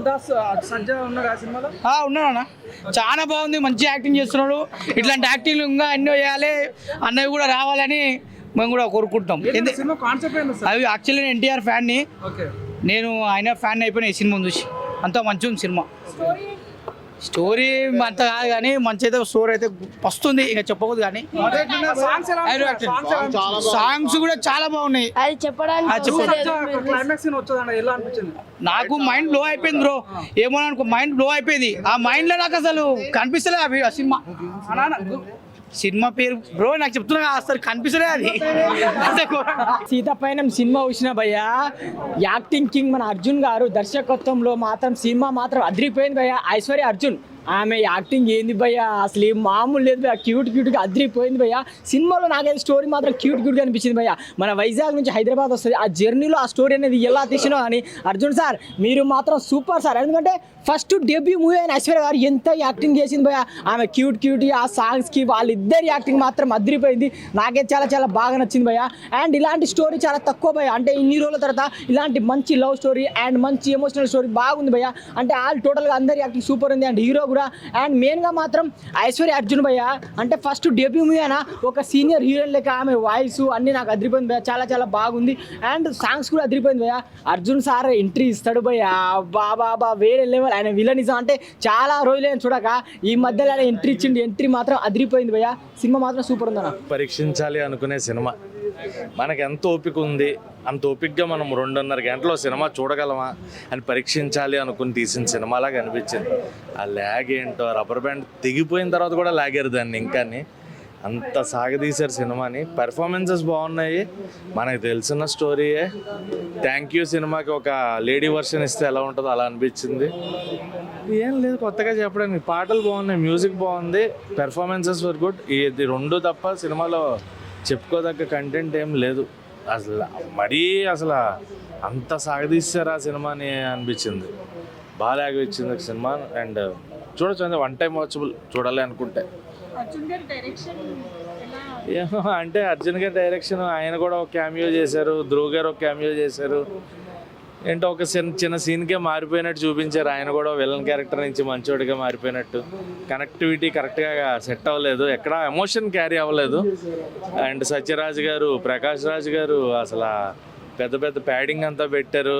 దాస్ సజ్జా ఉన్నాడు ఆ సినిమాలో. ఉన్నాడన్న, చాలా బాగుంది, మంచి యాక్టింగ్ చేస్తున్నాడు. ఇట్లాంటి యాక్టింగ్ ఇంకా ఎన్నో చేయాలి, అన్నవి కూడా రావాలని మేము కూడా కోరుకుంటాం. సినిమా కాన్సెప్ట్ ఏంటి సార్? అవి యాక్చువల్లీ నేను ఎన్టీఆర్ ఫ్యాన్ని, నేను ఆయన ఫ్యాన్ అయిపోయిన ఈ సినిమా చూసి. అంతా మంచిగా ఉంది సినిమా. స్టోరీ అంత కాదు కానీ మంచి అయితే స్టోరీ అయితే వస్తుంది, ఇంకా చెప్పకూడదు కానీ సాంగ్స్ కూడా చాలా బాగున్నాయి. అది చెప్పడానికి నాకు మైండ్ బ్లో అయిపోయింది బ్రో, ఏమో అనుకో మైండ్ బ్లో అయిపోయింది. ఆ మైండ్ లో నాకు అసలు కనిపిస్తలేదు అవి ఆ సినిమా పేరు బ్రో, నాకు చెప్తున్నా అసలు కనిపిస్తలే అది. సీతాపైనం సినిమా చూసిన భయ్యా, యాక్టింగ్ కింగ్ మన అర్జున్ గారు దర్శకత్వంలో మాత్రం సినిమా మాత్రం అదిరిపోయింది భయ్యా. ఐశ్వర్య అర్జున్ ఆమె యాక్టింగ్ ఏంది భయ్యా, అసలు ఏం మామూలు లేదు భయ్యా, క్యూట్గా అదిరిపోయింది భయ్యా. సినిమాలో నాకైతే స్టోరీ మాత్రం క్యూట్గా అనిపించింది భయ్యా. మన వైజాగ్ నుంచి హైదరాబాద్ వస్తుంది, ఆ జర్నీలో ఆ స్టోరీ అనేది ఎలా తీసినో అని అర్జున్ సార్ మీరు మాత్రం సూపర్ సార్. ఎందుకంటే ఫస్ట్ డెబ్యూ మూవీ అయిన ఐశ్వర్య గారు ఎంత యాక్టింగ్ చేసింది భయ్యా. ఆమె క్యూట్ ఆ సాంగ్స్కి వాళ్ళిద్దరి యాక్టింగ్ మాత్రం అదిరిపోయింది. నాకైతే చాలా చాలా బాగా నచ్చింది భయ్యా. అండ్ ఇలాంటి స్టోరీ చాలా తక్కువ భయ్యా, అంటే ఇన్ని రోజుల తర్వాత ఇలాంటి మంచి లవ్ స్టోరీ అండ్ మంచి ఎమోషనల్ స్టోరీ బాగుంది భయ్యా. అంటే ఆల్ టోటల్గా అందరి యాక్టింగ్ సూపర్ ఉంది. అండ్ హీరో కూడా అండ్ మెయిన్గా మాత్రం ఐశ్వర్య అర్జున్ భయ్య, అంటే ఫస్ట్ డెబ్యూ మూవీ అయినా ఒక సీనియర్ హీరోయిన్ లెక్క ఆమె వాయిస్ అన్నీ నాకు అదిరిపోయింది భయ్య, చాలా చాలా బాగుంది. అండ్ సాంగ్స్ కూడా అదిరిపోయింది భయ్య. అర్జున్ సార్ ఎంట్రీ ఇస్తాడు భయ్య, బాబా వేరే లెవెల్. ఆయన విలనిజం అంటే చాలా రోజులైన చూడక ఈ మధ్యలో ఆయన ఎంట్రీ ఇచ్చిండు, ఎంట్రీ మాత్రం అదిరిపోయింది భయ్య. సినిమా మాత్రం సూపర్ ఉందన్న. పరీక్షించాలి అనుకునే సినిమా, మనకు ఎంత ఓపిక ఉంది అంత ఓపికగా మనం 2.5 గంటలో సినిమా చూడగలమా అని పరీక్షించాలి అనుకుని తీసిన సినిమాలాగా అనిపించింది. ఆ ల్యాగ్ ఏంటో, రబ్బర్ బ్యాండ్ తెగిపోయిన తర్వాత కూడా లాగారు దాన్ని, ఇంకా అంత సాగదీశారు సినిమాని. పెర్ఫార్మెన్సెస్ బాగున్నాయి, మనకు తెలిసిన స్టోరీయే. థ్యాంక్ యూ సినిమాకి ఒక లేడీ వర్షన్ ఇస్తే ఎలా ఉంటుందో అలా అనిపించింది. ఏం లేదు కొత్తగా చెప్పడానికి, పాటలు బాగున్నాయి, మ్యూజిక్ బాగుంది, పెర్ఫార్మెన్సెస్ వర్ గుడ్. ఇది 2 తప్ప సినిమాలో చెప్పుకోదగ్గ కంటెంట్ ఏం లేదు. అసలు మరీ అసలు అంత సాగదీశారు ఆ సినిమాని అనిపించింది. బాగా అనిపించింది సినిమా. అండ్ చూడొచ్చు, అంటే 1 టైం వాచబుల్ చూడాలి అనుకుంటే. ఏమో అంటే అర్జున్ గారి డైరెక్షన్, ఆయన కూడా ఒక క్యామియో చేశారు, ధ్రువ్ గారు ఒక క్యామియో చేశారు. ఏంటో ఒక చిన్న సీన్కే మారిపోయినట్టు చూపించారు. ఆయన కూడా విలన్ క్యారెక్టర్ నుంచి మంచోడిగా మారిపోయినట్టు. కనెక్టివిటీ కరెక్ట్గా సెట్ అవ్వలేదు, ఎక్కడ ఎమోషన్ క్యారీ అవ్వలేదు. అండ్ సత్యరాజ్ గారు, ప్రకాష్ రాజ్ గారు అసలు పెద్ద పెద్ద ప్యాడింగ్ అంతా పెట్టారు.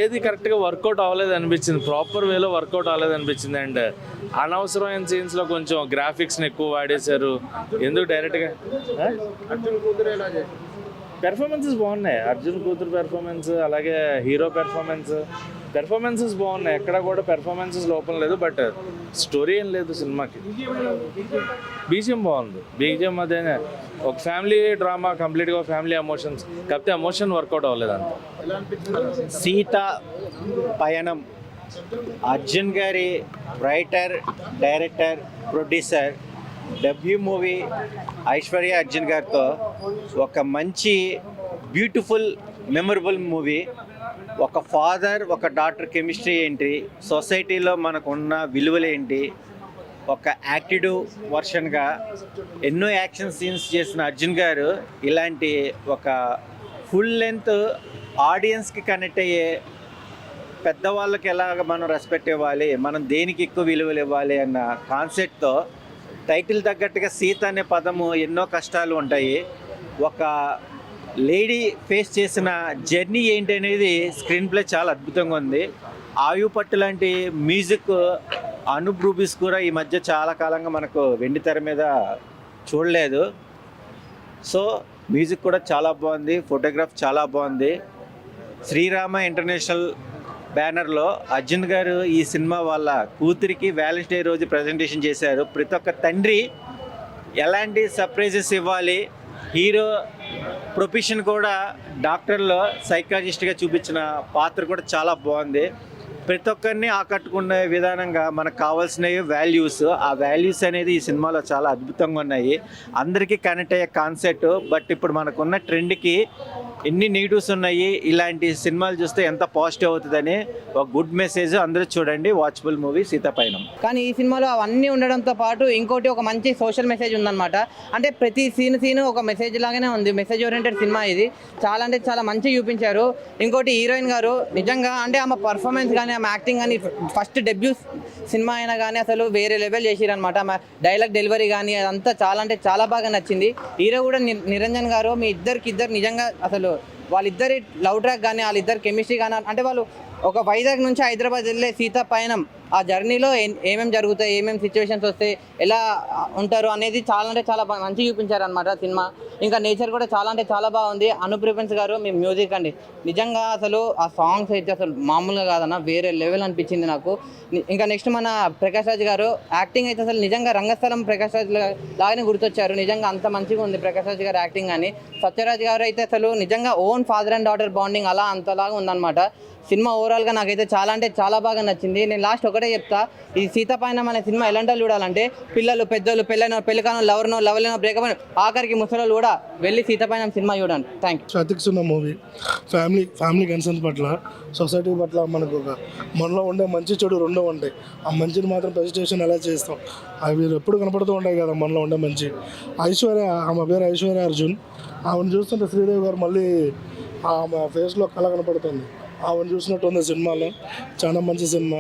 ఏది కరెక్ట్గా వర్కౌట్ అవ్వలేదు అనిపించింది, ప్రాపర్ వేలో వర్కౌట్ అవ్వలేదు అనిపించింది. అండ్ అనవసరమైన సీన్స్లో కొంచెం గ్రాఫిక్స్ని ఎక్కువ వాడేశారు. ఎందుకు డైరెక్ట్గా పెర్ఫార్మెన్సెస్ బాగున్నాయి, అర్జున్ కూతురు పెర్ఫార్మెన్స్, అలాగే హీరో పెర్ఫార్మెన్సెస్ బాగున్నాయి, ఎక్కడ కూడా పెర్ఫార్మెన్సెస్ లోపం లేదు. బట్ స్టోరీ ఏం లేదు సినిమాకి. బీజిఎం బాగుంది, బీజిఎం అదే ఒక ఫ్యామిలీ డ్రామా, కంప్లీట్గా ఫ్యామిలీ ఎమోషన్స్, కాకపోతే ఎమోషన్ వర్కౌట్ అవ్వలేదు అంత. సీత పయనం అర్జున్ గారి writer, director, producer, debut movie Aishwarya Arjun గారితో ఒక మంచి బ్యూటిఫుల్ మెమరబుల్ మూవీ. ఒక ఫాదర్ ఒక డాటర్ కెమిస్ట్రీ ఏంటి, సొసైటీలో మనకున్న విలువలు ఏంటి, ఒక యాక్టివ్ వర్షన్గా ఎన్నో యాక్షన్ సీన్స్ చేసిన అర్జున్ గారు ఇలాంటి ఒక ఫుల్ లెంత్ ఆడియన్స్కి కనెక్ట్ అయ్యే, పెద్దవాళ్ళకి ఎలాగ మనం రెస్పెక్ట్ ఇవ్వాలి, మనం దేనికి ఎక్కువ విలువలు ఇవ్వాలి అన్న కాన్సెప్ట్తో టైటిల్ తగ్గట్టుగా సీత అనే పదము ఎన్నో కష్టాలు ఉంటాయి, ఒక లేడీ ఫేస్ చేసిన జర్నీ ఏంటి అనేది స్క్రీన్ ప్లే చాలా అద్భుతంగా ఉంది. ఆయు పట్టు లాంటి మ్యూజిక్, అనూప్ రూబీస్ కూడా ఈ మధ్య చాలా కాలంగా మనకు వెండి తెర మీద చూడలేదు. సో మ్యూజిక్ కూడా చాలా బాగుంది, ఫోటోగ్రాఫ్ చాలా బాగుంది. శ్రీరామ ఇంటర్నేషనల్ బ్యానర్లో అర్జున్ గారు ఈ సినిమా వాళ్ళ కూతురికి వ్యాలెంటైన్స్ డే రోజు ప్రజెంటేషన్ చేశారు. ప్రతి ఒక్క తండ్రి ఎలాంటి సర్ప్రైజెస్ ఇవ్వాలి, హీరో ప్రొఫెషన్ కూడా డాక్టర్లో సైకాలజిస్ట్గా చూపించిన పాత్ర కూడా చాలా బాగుంది. ప్రతి ఒక్కరిని ఆకట్టుకునే విధానంగా మనకు కావాల్సినవి వాల్యూస్, ఆ వాల్యూస్ అనేది ఈ సినిమాలో చాలా అద్భుతంగా ఉన్నాయి. అందరికీ కనెక్ట్ అయ్యే కాన్సెప్ట్. బట్ ఇప్పుడు మనకున్న ట్రెండ్కి ఎన్ని నెగిటివ్స్ ఉన్నాయి, ఇలాంటి సినిమాలు చూస్తే ఎంత పాజిటివ్ అవుతుందని ఒక గుడ్ మెసేజ్. అందరూ చూడండి వాచబుల్ మూవీ సీతాపయనం. కానీ ఈ సినిమాలో అవన్నీ ఉండడంతో పాటు ఇంకోటి ఒక మంచి సోషల్ మెసేజ్ ఉందన్నమాట. అంటే ప్రతి సీన్ ఒక మెసేజ్ లాగానే ఉంది. మెసేజ్ ఓరియంటెడ్ సినిమా ఇది. చాలా అంటే చాలా మంచిగా చూపించారు. ఇంకోటి హీరోయిన్ గారు నిజంగా అంటే ఆమె పర్ఫార్మెన్స్ కానీ ఆమె యాక్టింగ్ కానీ ఫస్ట్ డెబ్యూ సినిమా అయినా కానీ అసలు వేరే లెవెల్ చేసిరనమాట. ఆమె డైలాగ్ డెలివరీ కానీ అదంతా చాలా అంటే చాలా బాగా నచ్చింది. హీరో కూడా నిరంజన్ గారు మీ ఇద్దరు నిజంగా అసలు వాళ్ళిద్దరి లవ్ ట్రాక్ కానీ వాళ్ళిద్దరు కెమిస్ట్రీ కానీ అంటే వాళ్ళు ఒక వైజాగ్ నుంచి హైదరాబాద్ వెళ్ళే సీతా పయనం ఆ జర్నీలో ఏమేమి జరుగుతాయి, ఏమేమి సిచ్యువేషన్స్ వస్తాయి, ఎలా ఉంటారు అనేది చాలా అంటే చాలా మంచిగా చూపించారు అనమాట సినిమా. ఇంకా నేచర్ కూడా చాలా అంటే చాలా బాగుంది. అనూప్ రూపెన్స్ గారు మీ మ్యూజిక్ అండి నిజంగా అసలు ఆ సాంగ్స్ అయితే అసలు మామూలుగా కాదన్న వేరే లెవెల్ అనిపించింది నాకు. ఇంకా నెక్స్ట్ మన ప్రకాష్ రాజ్ గారు యాక్టింగ్ అయితే అసలు నిజంగా రంగస్థలం ప్రకాష్ రాజ్ లాగానే గుర్తొచ్చారు. నిజంగా అంత మంచిగా ఉంది ప్రకాష్ రాజ్ గారు యాక్టింగ్ కానీ. సత్యరాజ్ గారు అయితే అసలు నిజంగా own father and daughter bonding అలా అంతలాగా ఉందన్నమాట. సినిమా ఓవరాల్గా నాకైతే చాలా అంటే చాలా బాగా నచ్చింది. నేను లాస్ట్ ఒకటే చెప్తా, ఈ సీతాపయనం అనే సినిమా ఎలాంటి వాళ్ళు చూడాలంటే పిల్లలు పెద్దలు పెళ్ళికానో లవర్నో బ్రేకప్ ఆఖరికి ముసలోళ్ళు కూడా వెళ్ళి సీతాపయనం సినిమా చూడండి. Thank you. ఎథిక్స్ ఉన్న మూవీ. ఫ్యామిలీ కన్సర్న్ పట్ల, సొసైటీ పట్ల మనకు ఒక మనలో ఉండే మంచి చెడు రెండో ఉంటాయి. ఆ మంచిని మాత్రం ప్రెజెంటేషన్ ఎలా చేస్తాం అవి ఎప్పుడు కనపడుతూ ఉంటాయి కదా మనలో ఉండే మంచి. ఆమె పేరు ఐశ్వర్య అర్జున్. ఆమెను చూస్తుంటే శ్రీదేవి గారు మళ్ళీ ఆమె ఫేస్లో కళ కనపడుతుంది. ఆమెను చూసినట్టు ఉంది సినిమాలో. చాలా మంచి సినిమా.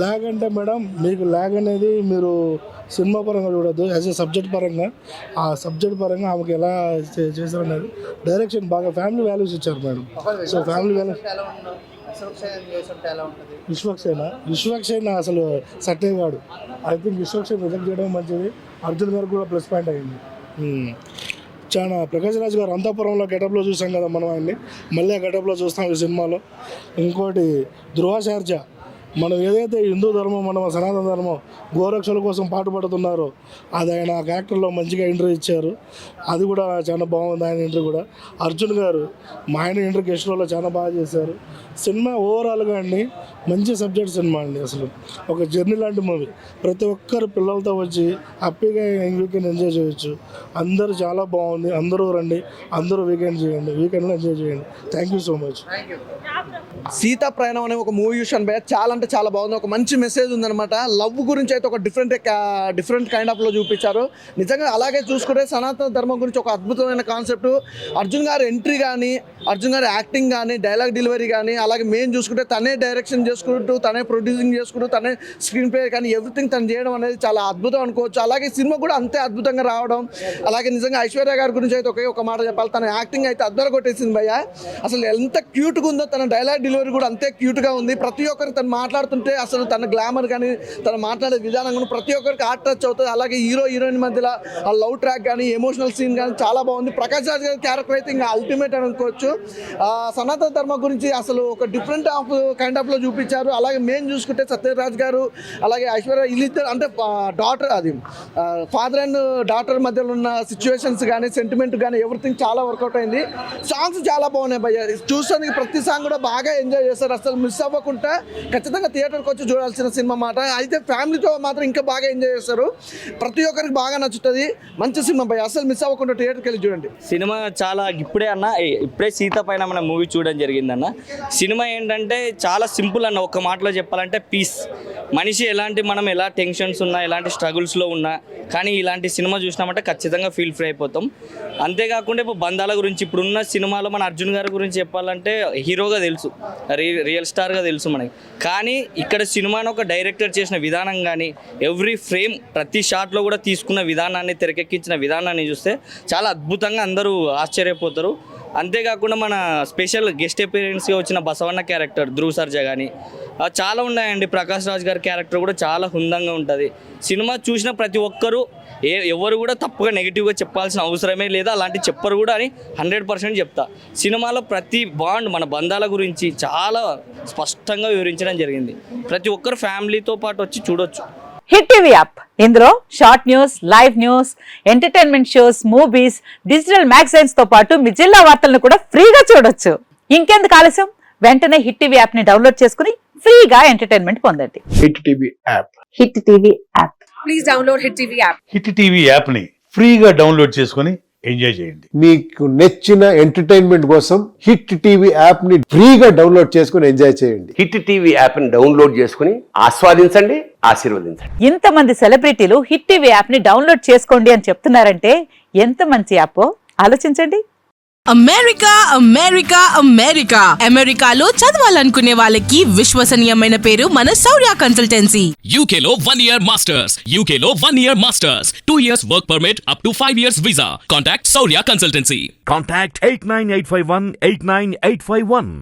ల్యాగ్ అంటే మేడం మీకు ల్యాగ్ అనేది మీరు సినిమా పరంగా చూడద్దు, యాజ్ ఏ సబ్జెక్ట్ పరంగా ఆ సబ్జెక్ట్ పరంగా ఆమెకి ఎలా చేశారు అనేది డైరెక్షన్ బాగా ఫ్యామిలీ వాల్యూస్ ఇచ్చారు madam. So family values Vishwaksen అసలు సెట్ అయ్యేవాడు. ఐ థింక్ విశ్వక్సేన రిజెక్ట్ చేయడం మంచిది. అర్జున్ గారికి కూడా ప్లస్ పాయింట్ అయ్యింది. చాలా ప్రకాష్ రాజ్ గారు అంతఃపురంలో గెటప్లో చూసాం కదా మనం ఆయన్ని, మళ్ళీ ఆ గెటప్లో చూస్తాం ఈ సినిమాలో. ఇంకోటి ధ్రువాచార్య, మనం ఏదైతే హిందూ ధర్మం మన సనాతన ధర్మం గోరక్షల కోసం పాటుపడుతున్నారో అది ఆయన ఆ క్యారెక్టర్లో మంచిగా ఎంట్రీ ఇచ్చారు. అది కూడా చాలా బాగుంది ఆయన ఎంట్రీ కూడా. అర్జున్ గారు మా ఆయన ఎంట్రీ గెస్ట్ రోల్లో చాలా బాగా చేశారు. సినిమా ఓవరాల్గా అండి మంచి సబ్జెక్ట్ సినిమా అండి. అసలు ఒక జర్నీ లాంటి మూవీ. ప్రతి ఒక్కరు పిల్లలతో వచ్చి హ్యాపీగా వీకెండ్ ఎంజాయ్ చేయొచ్చు. అందరూ చాలా బాగుంది. అందరూ రండి, అందరూ వీకెండ్లో ఎంజాయ్ చేయండి. Thank you so much. Sita ప్రయాణం అనే ఒక మూవీ చూసాను భయ్య, చాలా అంటే చాలా బాగుంది. ఒక మంచి మెసేజ్ ఉందన్నమాట. లవ్ గురించి అయితే ఒక డిఫరెంట్ కైండ్ ఆఫ్లో చూపించారు. నిజంగా అలాగే చూసుకుంటే సనాతన ధర్మం గురించి ఒక అద్భుతమైన కాన్సెప్ట్. అర్జున్ గారి ఎంట్రీ కానీ, అర్జున్ గారి యాక్టింగ్ కానీ, డైలాగ్ డెలివరీ కానీ, అలాగే మెయిన్ చూసుకుంటే తనే డైరెక్షన్ చేసుకుంటూ, తనే ప్రొడ్యూసింగ్ చేసుకుంటూ, తనే స్క్రీన్ ప్లే కానీ ఎవ్రీథింగ్ తను చేయడం అనేది చాలా అద్భుతం అనుకోవచ్చు. అలాగే సినిమా కూడా అంతే అద్భుతంగా రావడం. అలాగే నిజంగా ఐశ్వర్య గారి గురించి అయితే ఒక మాట చెప్పాలి, తన యాక్టింగ్ అయితే అద్దరు కొట్టేసింది భయ్య. అసలు ఎంత క్యూట్గా ఉందో, తన డైలాగ్ డెలివరీ కూడా అంతే క్యూట్గా ఉంది. ప్రతి ఒక్కరు తను మాట్లాడుతుంటే అసలు తన గ్లామర్ కానీ తను మాట్లాడే విధానం కానీ ప్రతి ఒక్కరికి హార్ట్ టచ్ అవుతుంది. అలాగే హీరోయిన్ మధ్యలో ఆ లవ్ ట్రాక్ కానీ ఎమోషనల్ సీన్ కానీ చాలా బాగుంది. ప్రకాష్ రాజ్ గారి క్యారెక్టర్ అయితే ఇంకా అల్టిమేట్ అని అనుకోవచ్చు. సనాతన ధర్మం గురించి అసలు ఒక డిఫరెంట్ కైండ్ ఆఫ్లో చూపించారు. అలాగే మెయిన్ చూసుకుంటే సత్యరాజ్ గారు అలాగే ఐశ్వర్య వీళ్ళిద్దరు అంటే డాటర్ అది ఫాదర్ అండ్ డాటర్ మధ్యలో ఉన్న సిచ్యువేషన్స్ కానీ సెంటిమెంట్ కానీ ఎవ్రీథింగ్ చాలా వర్కౌట్ అయింది. సాంగ్స్ చాలా బాగున్నాయి భయ్య. చూసానికి ప్రతి సాంగ్ కూడా బాగా ఎంజాయ్ చేస్తారు. అసలు మిస్ అవ్వకుండా ఖచ్చితంగా థియేటర్కి వచ్చి చూడాల్సిన సినిమా మాట. అయితే ఫ్యామిలీతో మాత్రం ఇంకా బాగా ఎంజాయ్ చేస్తారు. ప్రతి ఒక్కరికి బాగా నచ్చుతుంది. మంచి సినిమా భయ్య, అసలు మిస్ అవ్వకుండా థియేటర్కి వెళ్ళి చూడండి. సినిమా చాలా ఇప్పుడే సీతా పైన మన మూవీ చూడడం జరిగిందన్న. సినిమా ఏంటంటే చాలా సింపుల్ అన్న, ఒక్క మాటలో చెప్పాలంటే పీస్. మనిషి మనం ఎలా టెన్షన్స్ ఉన్నా, ఎలాంటి స్ట్రగుల్స్లో ఉన్నా కానీ ఇలాంటి సినిమా చూసినామంటే ఖచ్చితంగా ఫీల్ ఫ్రీ అయిపోతాం. అంతేకాకుండా ఇప్పుడు బంధాల గురించి ఇప్పుడున్న సినిమాలో మన అర్జున్ గారి గురించి చెప్పాలంటే హీరోగా తెలుసు, రియల్ స్టార్గా తెలుసు మనకి. కానీ ఇక్కడ సినిమాను ఒక డైరెక్టర్ చేసిన విధానం కానీ ఎవ్రీ ఫ్రేమ్ ప్రతి షాట్లో కూడా తీసుకున్న విధానాన్ని, తెరకెక్కించిన విధానాన్ని చూస్తే చాలా అద్భుతంగా అందరూ ఆశ్చర్యపోతారు. అంతేకాకుండా మన స్పెషల్ గెస్ట్ అపీరెన్స్గా వచ్చిన బసవన్న క్యారెక్టర్ ధ్రువ్ సర్జా కానీ చాలా ఉన్నాయండి. ప్రకాష్ రాజ్ గారి క్యారెక్టర్ కూడా చాలా హుందంగా ఉంటుంది. సినిమా చూసిన ప్రతి ఒక్కరూ ఎవరు కూడా తప్పుగా నెగిటివ్గా చెప్పాల్సిన అవసరమే లేదా, అలాంటి చెప్పరు కూడా అని 100% చెప్తా. సినిమాలో ప్రతి బాండ్ మన బంధాల గురించి చాలా స్పష్టంగా వివరించడం జరిగింది. ప్రతి ఒక్కరు ఫ్యామిలీతో పాటు వచ్చి చూడొచ్చు. హిట్ టీవీ యాప్, ఇందులో short news, live news, entertainment shows, movies, digital magazines తో పాటు మీ జిల్లా వార్తలను కూడా ఫ్రీగా చూడొచ్చు. ఇంకెందుకు ఆలస్యం, వెంటనే హిట్ టీవీ యాప్ ని డౌన్లోడ్ చేసుకుని ఫ్రీగా ఎంటర్టైన్మెంట్ పొందండి. Hit TV app, hit TV app, please download hit TV app. Hit TV app ని ఫ్రీగా డౌన్లోడ్ చేసుకుని ఎంజాయ్ చేయండి. మీకు నచ్చిన ఎంటర్టైన్మెంట్ కోసం హిట్ టీవీ యాప్ ని ఫ్రీగా డౌన్లోడ్ చేసుకుని ఎంజాయ్ చేయండి. హిట్ టీవీ యాప్ని డౌన్లోడ్ చేసుకుని ఆస్వాదించండి, ఆశీర్వదించండి. ఇంతమంది సెలబ్రిటీలు హిట్ టీవీ యాప్ ని డౌన్లోడ్ చేసుకోండి అని చెప్తున్నారంటే ఎంత మంచి యాప్ ఆలోచించండి. అమెరికా అమెరికా అమెరికా అమెరికాలో చదవాలనుకునే వాళ్ళకి విశ్వసనీయమైన పేరు మన శౌర్య కన్సల్టెన్సీ. UK లో 1 year masters, UK లో 1 year masters, 2 years work permit up to 5 years visa. Contact Saurya Consultancy. Contact 89851 89851.